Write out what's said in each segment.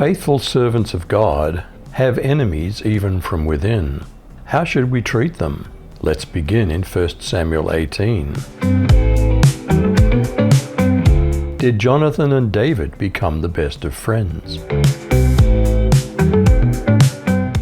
Faithful servants of God have enemies even from within. How should we treat them? Let's begin in 1 Samuel 18. Did Jonathan and David become the best of friends?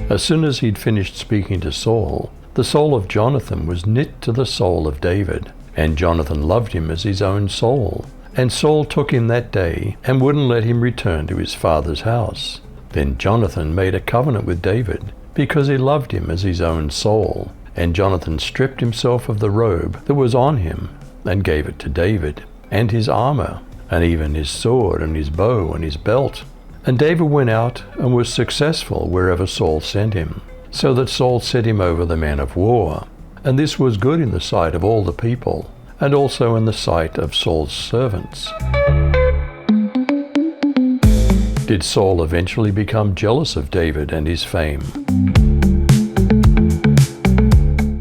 As soon as he'd finished speaking to Saul, the soul of Jonathan was knit to the soul of David, and Jonathan loved him as his own soul. And Saul took him that day and wouldn't let him return to his father's house. Then Jonathan made a covenant with David because he loved him as his own soul. And Jonathan stripped himself of the robe that was on him and gave it to David, and his armor, and even his sword and his bow and his belt. And David went out and was successful wherever Saul sent him, so that Saul set him over the men of war. And this was good in the sight of all the people, and also in the sight of Saul's servants. Did Saul eventually become jealous of David and his fame?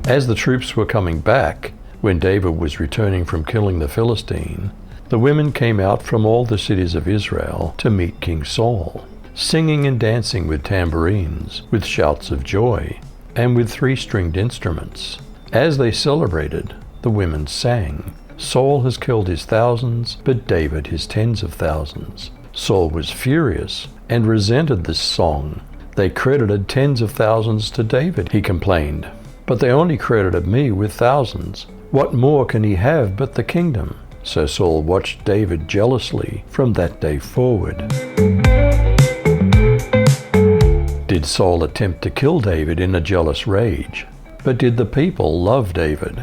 As the troops were coming back, when David was returning from killing the Philistine, the women came out from all the cities of Israel to meet King Saul, singing and dancing with tambourines, with shouts of joy, and with 3-stringed instruments. As they celebrated, the women sang, "Saul has killed his thousands, but David his tens of thousands." Saul was furious and resented this song. "They credited tens of thousands to David," he complained, "but they only credited me with thousands. What more can he have but the kingdom?" So Saul watched David jealously from that day forward. Did Saul attempt to kill David in a jealous rage? But did the people love David?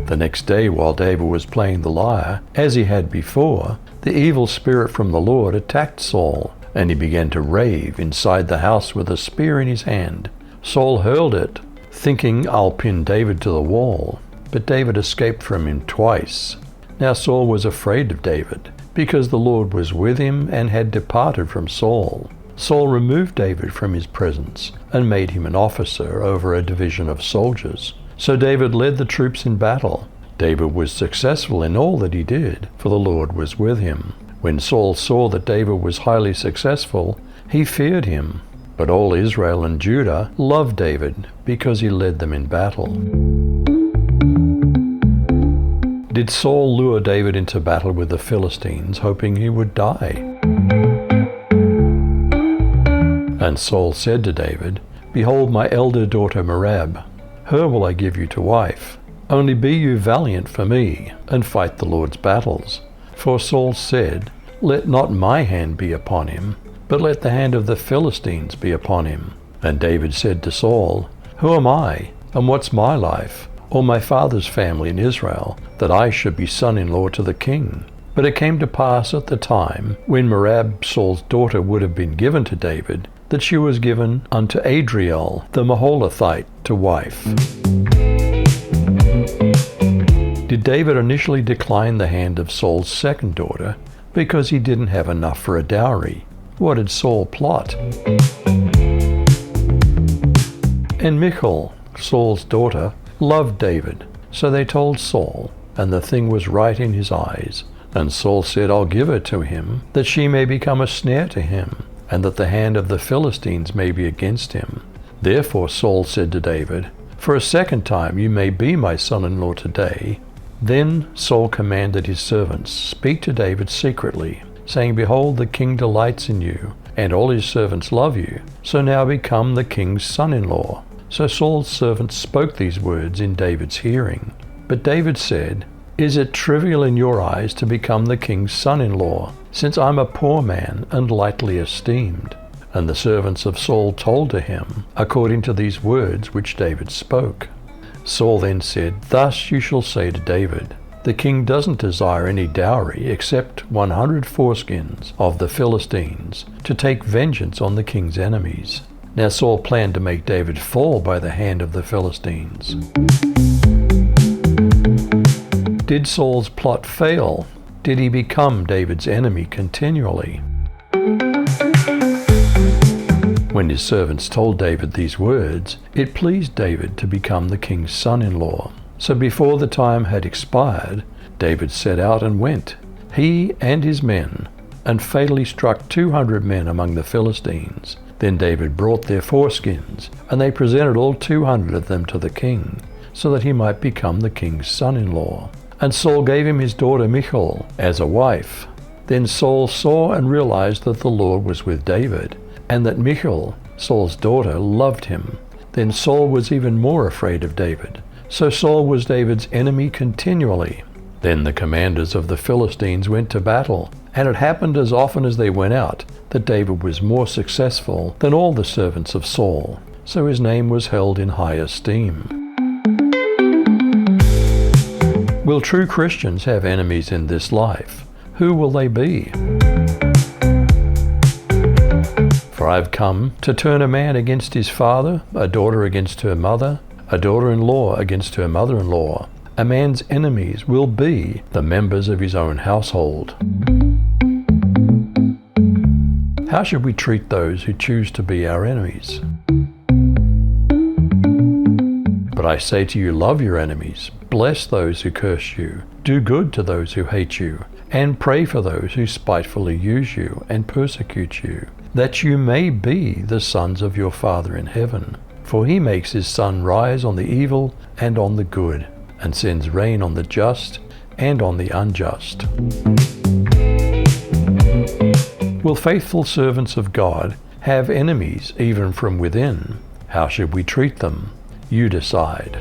The next day, while David was playing the lyre, as he had before, the evil spirit from the Lord attacked Saul, and he began to rave inside the house with a spear in his hand. Saul hurled it, thinking, "I'll pin David to the wall." But David escaped from him twice. Now Saul was afraid of David, because the Lord was with him and had departed from Saul. Saul removed David from his presence and made him an officer over a division of soldiers. So David led the troops in battle. David was successful in all that he did, for the Lord was with him. When Saul saw that David was highly successful, he feared him. But all Israel and Judah loved David because he led them in battle. Did Saul lure David into battle with the Philistines, hoping he would die? And Saul said to David, "Behold my elder daughter Merab. Her will I give you to wife. Only be you valiant for me, and fight the Lord's battles." For Saul said, "Let not my hand be upon him, but let the hand of the Philistines be upon him." And David said to Saul, "Who am I, and what's my life, or my father's family in Israel, that I should be son-in-law to the king?" But it came to pass at the time, when Merab, Saul's daughter, would have been given to David, that she was given unto Adriel the Maholathite to wife. Did David initially decline the hand of Saul's second daughter because he didn't have enough for a dowry? What did Saul plot? And Michal, Saul's daughter, loved David, so they told Saul, and the thing was right in his eyes. And Saul said, "I'll give her to him, that she may become a snare to him, and that the hand of the Philistines may be against him." Therefore Saul said to David, "For a second time you may be my son-in-law today." Then Saul commanded his servants, "Speak to David secretly, saying, Behold, the king delights in you, and all his servants love you. So now become the king's son-in-law." So Saul's servants spoke these words in David's hearing. But David said, "Is it trivial in your eyes to become the king's son-in-law, since I'm a poor man and lightly esteemed?" And the servants of Saul told to him, according to these words which David spoke. Saul then said, "Thus you shall say to David, the king doesn't desire any dowry except 100 foreskins of the Philistines to take vengeance on the king's enemies." Now Saul planned to make David fall by the hand of the Philistines. Did Saul's plot fail? Did he become David's enemy continually? When his servants told David these words, it pleased David to become the king's son-in-law. So before the time had expired, David set out and went, he and his men, and fatally struck 200 men among the Philistines. Then David brought their foreskins, and they presented all 200 of them to the king, so that he might become the king's son-in-law. And Saul gave him his daughter Michal as a wife. Then Saul saw and realized that the Lord was with David, and that Michal, Saul's daughter, loved him. Then Saul was even more afraid of David. So Saul was David's enemy continually. Then the commanders of the Philistines went to battle, and it happened as often as they went out that David was more successful than all the servants of Saul. So his name was held in high esteem. Will true Christians have enemies in this life? Who will they be? For I have come to turn a man against his father, a daughter against her mother, a daughter-in-law against her mother-in-law. A man's enemies will be the members of his own household. How should we treat those who choose to be our enemies? But I say to you, love your enemies, bless those who curse you, do good to those who hate you, and pray for those who spitefully use you and persecute you, that you may be the sons of your Father in heaven. For he makes his sun rise on the evil and on the good, and sends rain on the just and on the unjust. Will faithful servants of God have enemies even from within? How should we treat them? You decide.